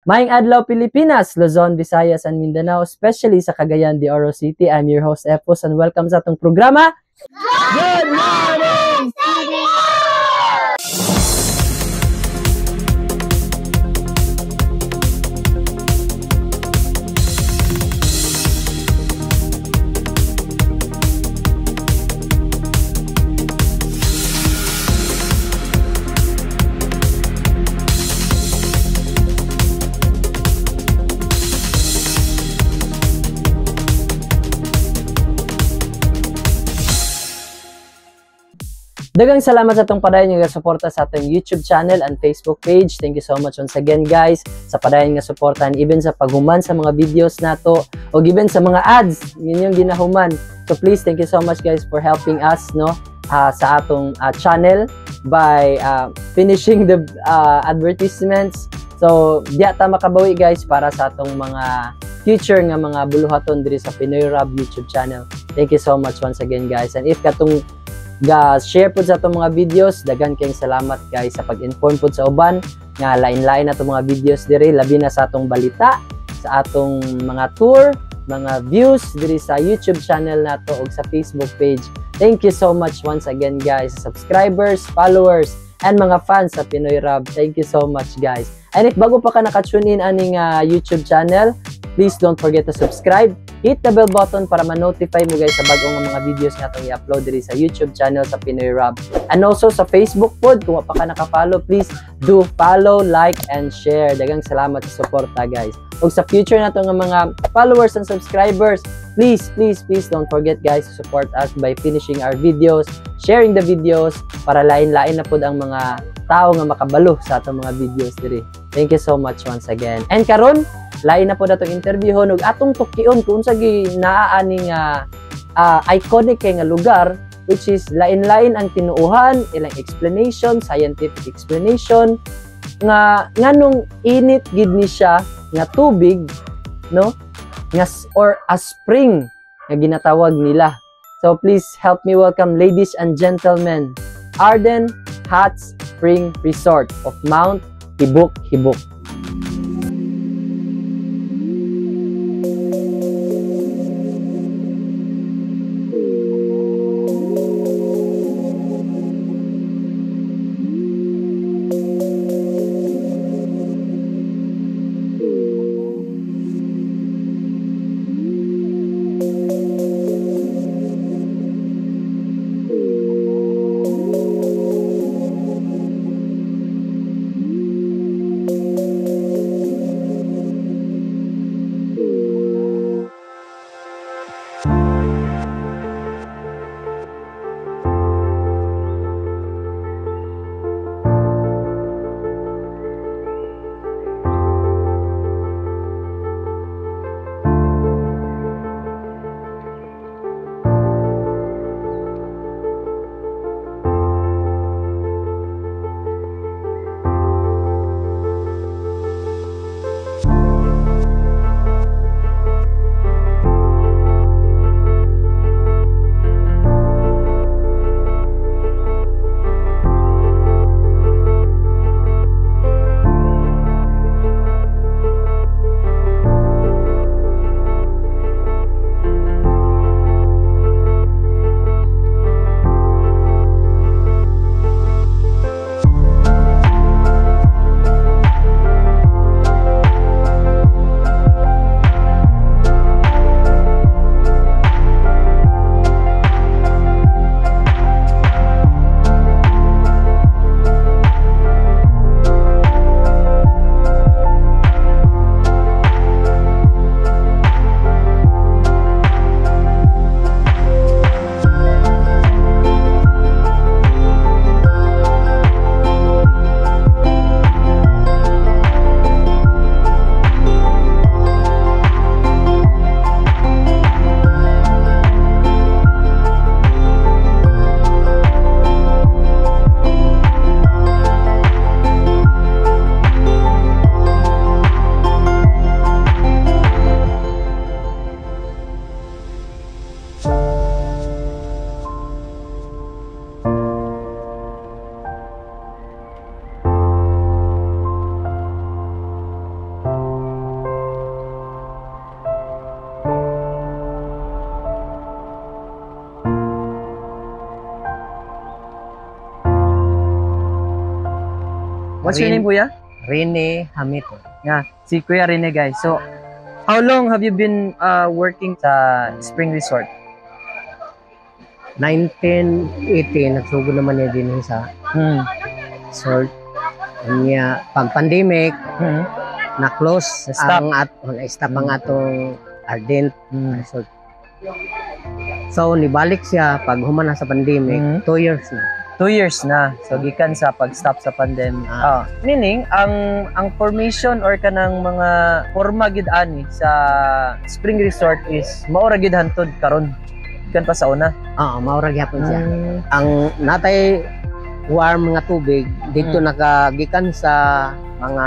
Maayong adlaw Pilipinas, Luzon, Visayas, and Mindanao, especially sa Cagayan de Oro City. I'm your host, Epos, and welcome sa atong programa. Good Morning CDO! Daghang salamat sa itong padayon nga suporta sa atong YouTube channel and Facebook page. Thank you so much once again guys sa padayon nga suporta and even sa paghuman sa mga videos nato o even sa mga ads ninyong ginahuman. So please thank you so much guys for helping us sa atong channel by finishing the advertisements. So diya ta makabawi guys para sa atong mga future nga mga buluhaton diri sa Pinoy Rab YouTube channel. Thank you so much once again guys, and if katong share po sa itong mga videos, daghan kayong salamat guys sa pag-inform po sa uban nga lain-lain na itong mga videos diri, labi na sa atong balita, sa atong mga tour, mga views diri sa YouTube channel nato o sa Facebook page. Thank you so much once again guys, subscribers, followers, and mga fans sa Pinoy Rab. Thank you so much guys. And if bago pa ka naka-tune in aning YouTube channel, please don't forget to subscribe. Hit the bell button para ma-notify mo guys sa bagong mga videos nga itong i-upload diri sa YouTube channel sa Pinoy Rab. And also sa Facebook pod, kung pa ka nakapollow, please do follow, like, and share. Daghang salamat sa suporta guys. O sa future na nga mga followers and subscribers, please don't forget guys to support us by finishing our videos, sharing the videos, para lain-lain na pod ang mga tao nga makabalo sa atong mga videos diri. Thank you so much once again. And karon, lain na po datong interview ug atong tukion kung sa ginaaning iconic kay nga lugar, which is lain-lain ang tinuuhan, ilang explanation, scientific explanation nga nganong init gid ni siya nga tubig, no? Nga or a spring nga ginatawag nila. So please help me welcome, ladies and gentlemen, Arden Hot Spring Resort of Mount Hibuk-Hibuk. What's your name, Kuya? Rene Hamito. Yeah, si Kuya Rene, guys. So, how long have you been working sa Spring Resort? 1980 nagsugo naman niya din sa resort. Niya pang-pandemic na-close Na-stop. stop ang atong Ardent Resort. So nibalik siya pag human na sa pandemic, 2 years na. 2 years na. So gikan sa pag-stop sa pandemic. Meaning ang formation or kanang mga forma gid ani sa Spring Resort is maura gid hantod karon. Gikan pa sa una. Oo, maura gyapon siya. Ang natay warm nga tubig dito nakagikan sa mga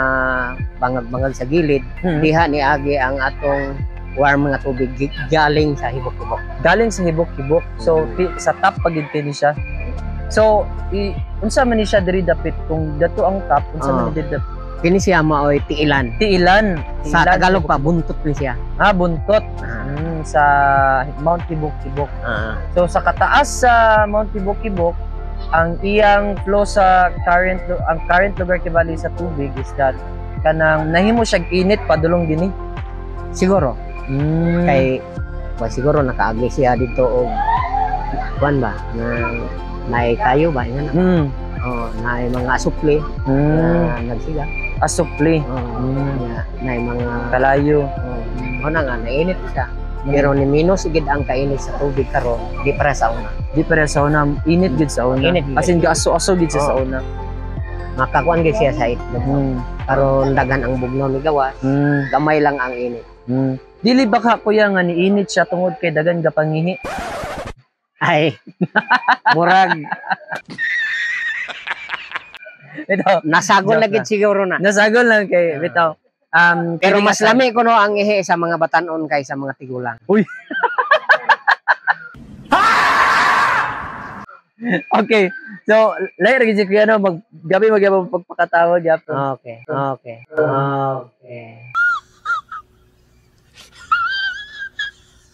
bangag-bangag sa gilid. Diha ni agi ang atong warm nga tubig galing sa hibok-hibok. Galing sa hibok-hibok. So sa top pagid kini siya. So unsa man ni siya diri dapit kung dato ang top unsa man ni dapit? Kini siya maoy tiilan. Tiilan. Sa Tagalog pa buntot ni siya. Buntot. Sa Mount Hibok-Hibok. So sa kataas sa Mount Hibok-Hibok, ang iyang flow sa current lugar kibali sa tubig is that kanang nahimo siya init padulong dinhi. Siguro. Kay siguro nakaagi siya dito og kuan ba na tayo ba yan? Na mga asupli nagsiga. Asupli. Na mga kalayo. Na nga nainit siya. Pero ni minus gid ang kainit sa tubig karon, di para sa una. Di para sa una, init gid sa una. As in gaaso-aso gid siya sa una. Makakuan gid siya sa itlog. Karon dagan ang bugnaw ni gawas. Gamay lang ang init. Dili baka kuya nga niinit siya tungod kay dagan gapangihi. Ay. Murag. Ito, nasagol na gid siguro na. Nasagol lang kay bitaw. Pero mas lami ko no ang ihi sa mga batanon kaysa mga tigulang. Uy. Okay. So, lahi ra gid kuya no gabi magyapon pagpakatawag yapon. Okay.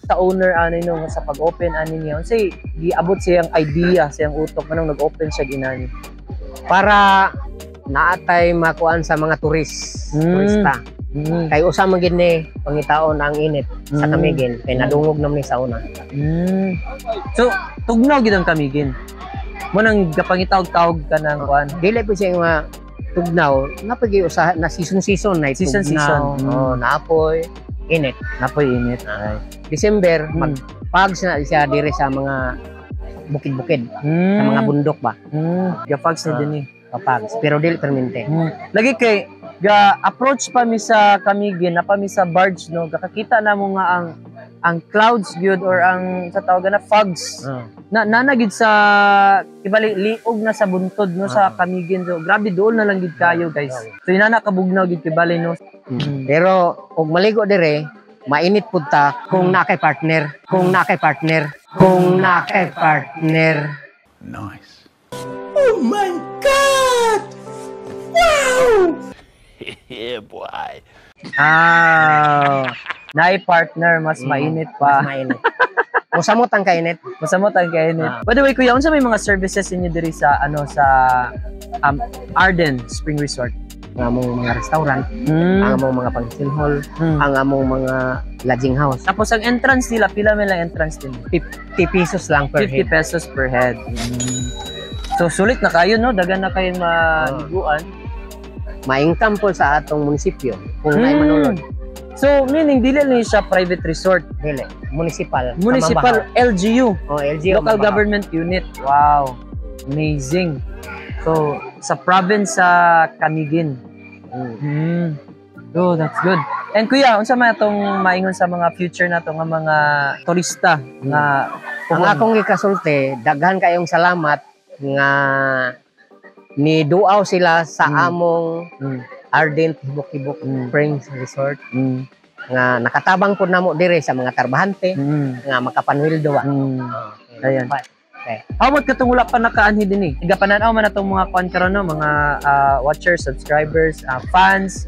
Sa owner ani no sa pag-open ani niya unsay giabot siyang idea siyang utok manong nag-open siya ginani para naatay makuan sa mga turista. Kay usa man gid ni pangitaon ang init sa Camiguin kay nadungog naman ni sa una. So tugnaw gid ang Camiguin. Mo nang gapangitawag-tawag ka nang kuan. Dili po siya nga tugnaw, napagi usa na season na season. Naapoy init. Napoy init. December magpags na siya dire sa mga bukid-bukid, sa mga bundok ba. Gapags ni dinhi. Papags, pero dili permanente. Lagi kay ga-approach pa mi sa Camiguin, na pa mi sa barge no, kakakita na mo nga ang clouds gyud or ang sa tawagan na fogs. Nanagid sa ibali liog na sa buntod no sa Camiguin. So grabe dool na lang gid kayo guys. So inana kabugnaw gid kibali no. Pero og maligo dire, mainit pud ta kung nakay partner. Nice. Oh my God! Wow! Yeah, boy. Naay partner mas mainit pa. Mas mainit. Musamot ang kainit. Masamot ang kainit. By the way, kuya, unsa may mga services inyo diri sa Arden Spring Resort? Ang among mga restaurant, ang among mga function hall, ang among mga lodging house. Tapos ang entrance nila, pila man lang entrance din? 50 pesos lang per 50 head. pesos per head. So sulit na kayo no, dagan na kayo maliguan. Ma-income po sa atong munisipyo kung may manulod. So meaning dili lang siya private resort, Dili, municipal. LGU. LGU. Local government unit. Wow. Amazing. So sa province sa Camiguin. Oh, that's good. And kuya, unsa man atong maingon sa mga future nato nga mga turista nga Ang akong gikasulti, daghan kayong salamat nga ni duaw sila sa among Ardent Hibok-Hibok Springs Resort nga nakatabang po namo dire sa mga tarbahante nga makapanwildo. Ayan. Okay. How about katong wala pa nakaanhi din eh? Igapananaw man natong mga kuan karon no, mga watchers, subscribers, fans,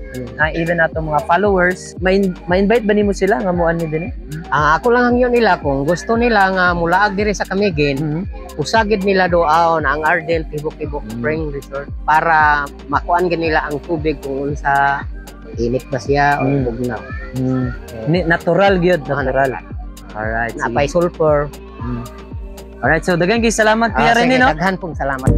even natong mga followers. Ma-invite ba nimo sila nga moan ni din eh? Ako lang yun nila kung gusto nila nga mulaag diri sa Camiguin, usagid nila doon ang Arden Tibok-Tibok Spring Resort para makuan gid nila ang tubig kung unsa init ba siya o bugnaw. Natural gyud, natural. Alright, Napay sulfur. Alright, so daghang kay salamat Kuya Rene no. Daghan pong salamat.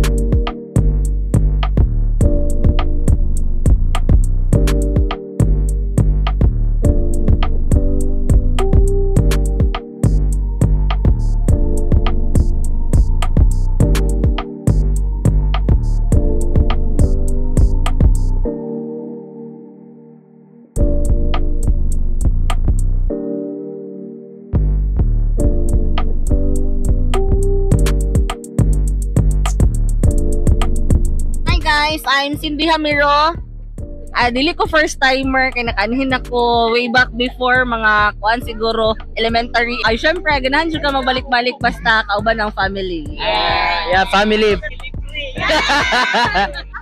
Guys, I'm Cindy Hamiro. Dili ko first timer kay nakaanhin ako way back before mga kuan siguro elementary. Syempre ganahan jud ka mabalik-balik basta kauban ng family. Yeah, family.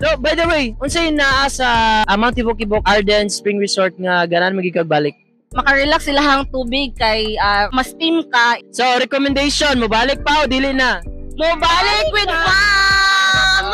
So, by the way, unsay naa sa Mount Tibok-Tibok Arden Spring Resort nga ganahan magikagbalik? Makarelax sila hang tubig kay mas steam ka. So, recommendation, mobalik pa o dili na? Mobalik with fun!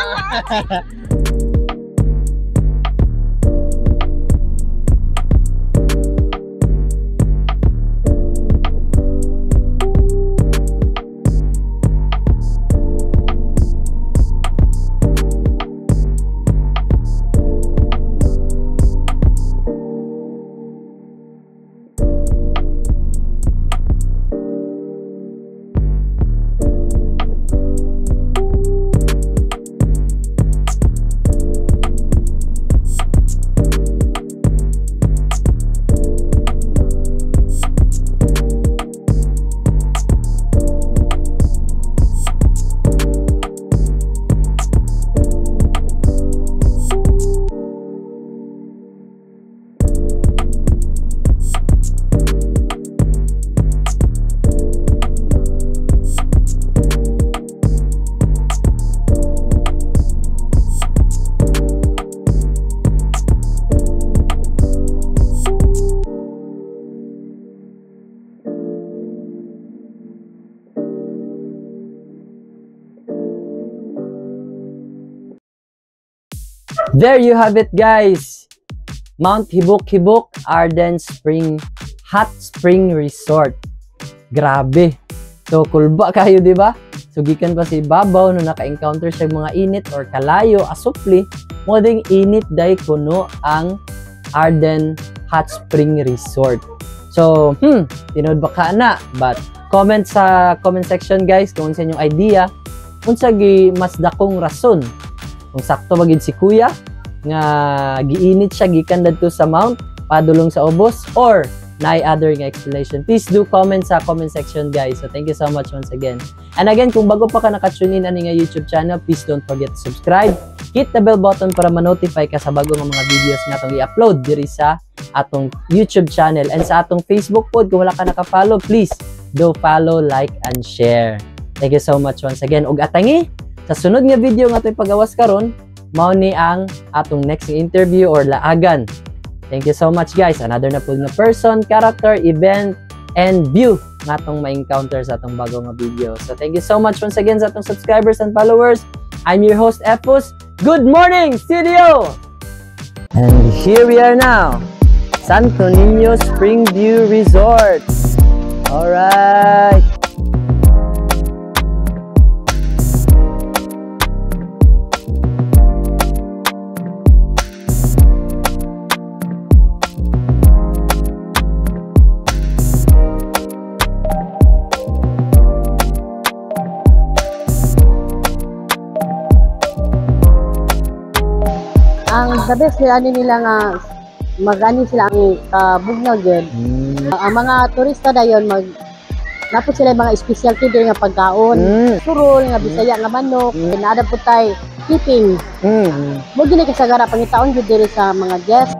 There you have it guys. Mount Tibok-Tibok Arden Spring Hot Spring Resort. Grabe. So kulba kayo, di ba? So gikan pa si babaw no naka-encounter siya mga init or kalayo asupli, mo ding init day kuno ang Arden Hot Spring Resort. So, tinod ba ka na? But comment sa comment section guys kung unsa inyong idea, unsa gi mas dakong rason kung sakto bagid si kuya nga giinit siya gikan dadto sa mount padulong sa ubos or naay other nga explanation. Please do comment sa comment section guys. So thank you so much once again. And again, kung bago pa ka naka-tune in ani nga YouTube channel, please don't forget to subscribe. Hit the bell button para ma-notify ka sa bago nga mga videos nga atong i-upload diri sa atong YouTube channel and sa atong Facebook pod. Kung wala ka naka-follow, please do follow, like and share. Thank you so much once again. Ug atangi sa sunod nga video nga ito'y pagawas karon, mao ni ang atong next interview or laagan. Thank you so much guys. Another na po na person, character, event, and view nga atong ma-encounter sa atong bago nga video. So thank you so much once again sa atong subscribers and followers. I'm your host, Epus. Good morning, studio! And here we are now, Santo Niño Springview Resort. Alright. Ang the best nila nga mag-ani sila ang kabugnaw gyud. Ang mga turista dayon napot sila mga specialty diri nga pagkaon. Surol nga Bisaya nga manok, naada po tay keeping. Mo gini kasagara pangitaon gyud diri sa mga guest.